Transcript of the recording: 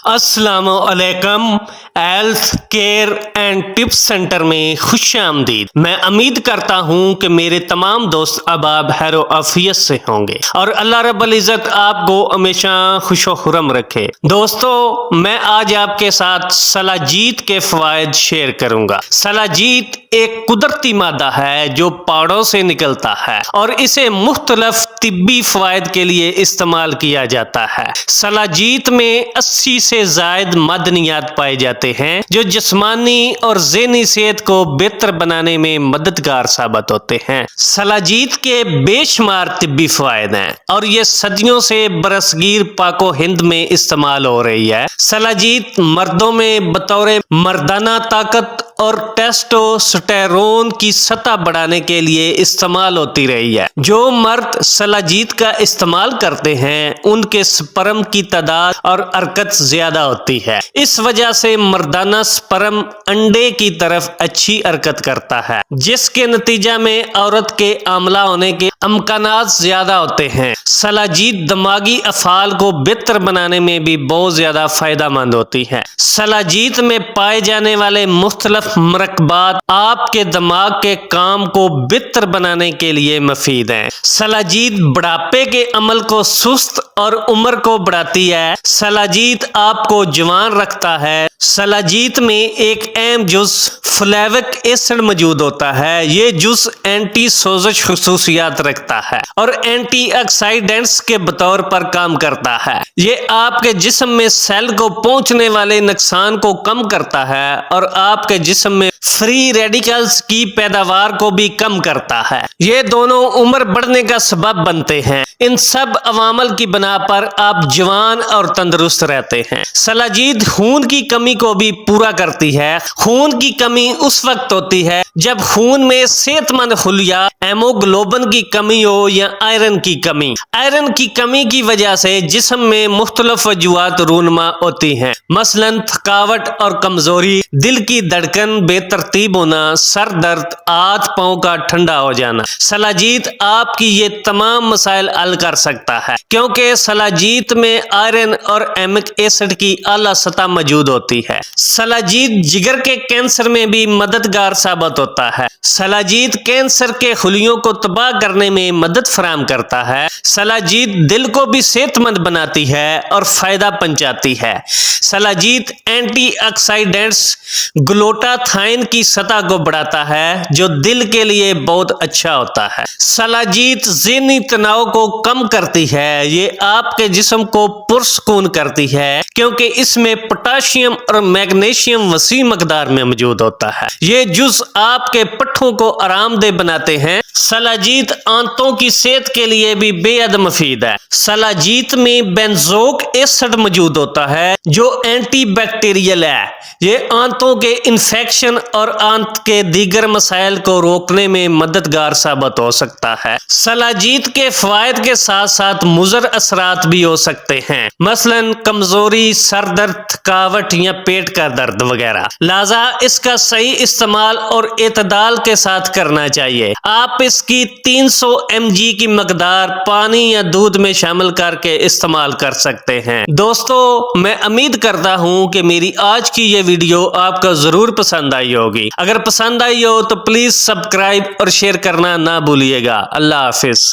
السلام علیکم۔ Health care and tips centre میں خوش آمدید۔ میں امید کرتا ہوں کہ میرے تمام دوست احباب خیر و عافیت سے ہوں گے اور اللہ رب العزت آپ کو ہمیشہ خوش و خرم رکھے۔ دوستو، میں آج آپ کے ساتھ سلاجیت کے فوائد شیئر کروں گا۔ سلاجیت ایک قدرتی مادہ ہے جو پہاڑوں سے نکلتا ہے اور اسے مختلف طبی فوائد کے لیے استعمال کیا جاتا ہے۔ سلاجیت میں 80 سے زائد معدنیات پائے جاتے ہیں جو جسمانی اور ذہنی صحت کو بہتر بنانے میں مددگار ثابت ہوتے ہیں۔ سلاجیت کے بے شمار طبی فوائد ہیں اور یہ صدیوں سے برصغیر پاک و ہند میں استعمال ہو رہی ہے۔ سلاجیت مردوں میں بطور مردانہ طاقت اور ٹیسٹوسٹیرون کی سطح بڑھانے کے لیے استعمال ہوتی رہی ہے۔ جو مرد سلاجیت کا استعمال کرتے ہیں ان کے سپرم کی تعداد اور حرکت زیادہ ہوتی ہے۔ اس وجہ سے مردانہ سپرم انڈے کی طرف اچھی حرکت کرتا ہے، جس کے نتیجہ میں عورت کے حاملہ ہونے کے امکانات زیادہ ہوتے ہیں۔ سلاجیت دماغی افعال کو بہتر بنانے میں بھی بہت زیادہ فائدہ مند ہوتی ہے۔ سلاجیت میں پائے جانے والے مختلف مرکبات آپ کے دماغ کے کام کو بہتر بنانے کے لیے مفید ہیں۔ سلاجیت بڑھاپے کے عمل کو سست اور عمر کو بڑھاتی ہے۔ سلاجیت آپ کو جوان رکھتا ہے۔ سلاجیت میں ایک اہم جز فلیوک ایسڈ موجود ہوتا ہے۔ یہ جز اینٹی سوزش خصوصیات رکھتا ہے اور اینٹی آکسیڈنٹس کے بطور پر کام کرتا ہے۔ یہ آپ کے جسم میں سیل کو پہنچنے والے نقصان کو کم کرتا ہے اور آپ کے جسم میں فری ریڈیکلز کی پیداوار کو بھی کم کرتا ہے۔ یہ دونوں عمر بڑھنے کا سبب بنتے ہیں۔ ان سب عوامل کی بنا پر آپ جوان اور تندرست رہتے ہیں۔ سلاجیت خون کی کمی کو بھی پورا کرتی ہے۔ خون کی کمی اس وقت ہوتی ہے جب خون میں صحت مند خلیات ہیموگلوبن کی کمی ہو یا آئرن کی کمی۔ آئرن کی کمی کی وجہ سے جسم میں مختلف وجوہات رونما ہوتی ہیں، مثلاً تھکاوٹ اور کمزوری، دل کی دھڑکن بے ترتیب ہونا، سر درد، ہاتھ پاؤں کا ٹھنڈا ہو جانا۔ سلاجیت آپ کی یہ تمام مسائل حل کر سکتا ہے کیونکہ سلاجیت میں آئرن اور ایمک ایسڈ کی اعلیٰ سطح موجود ہوتی ہے۔ سلاجیت جگر کے کینسر میں بھی مددگار ثابت ہوتا ہے۔ سلاجیت کینسر کے خلیوں کو تباہ کرنے میں مدد فراہم کرتا ہے۔ سلاجیت دل کو بھی صحت مند بناتی ہے اور فائدہ پہنچاتی ہے۔ سلاجیت اینٹی آکسیڈنٹس گلوٹاتھائن کی سطح کو بڑھاتا ہے جو دل کے لیے بہت اچھا ہوتا ہے۔ سلاجیت ذہنی تناؤ کو کم کرتی ہے۔ یہ آپ کے جسم کو پرسکون کرتی ہے کیونکہ اس میں پوٹاشیم اور میگنیشیم وسیع مقدار میں موجود ہوتا ہے۔ یہ جز آپ کے پٹھوں کو آرام دہ بناتے ہیں۔ سلاجیت آنتوں کی صحت کے لیے بھی بے حد مفید ہے۔ سلاجیت میں بینزوک ایسڈ موجود ہوتا ہے جو اینٹی بیکٹیریل ہے۔ یہ آنتوں کے انفیکشن اور آنت کے دیگر مسائل کو روکنے میں مددگار ثابت ہو سکتا ہے۔ سلاجیت کے فوائد کے ساتھ ساتھ مضر اثرات بھی ہو سکتے ہیں، مثلاً کمزوری، سر درد، تھکاوٹ یا پیٹ کا درد وغیرہ۔ لہذا اس کا صحیح استعمال اور اعتدال کے ساتھ کرنا چاہیے۔ آپ اس کی 300 mg کی مقدار پانی یا دودھ میں شامل کر کے استعمال کر سکتے ہیں۔ دوستو، میں امید کرتا ہوں کہ میری آج کی یہ ویڈیو آپ کو ضرور پسند آئی ہوگی۔ اگر پسند آئی ہو تو پلیز سبسکرائب اور شیئر کرنا نہ بھولیے گا۔ اللہ حافظ۔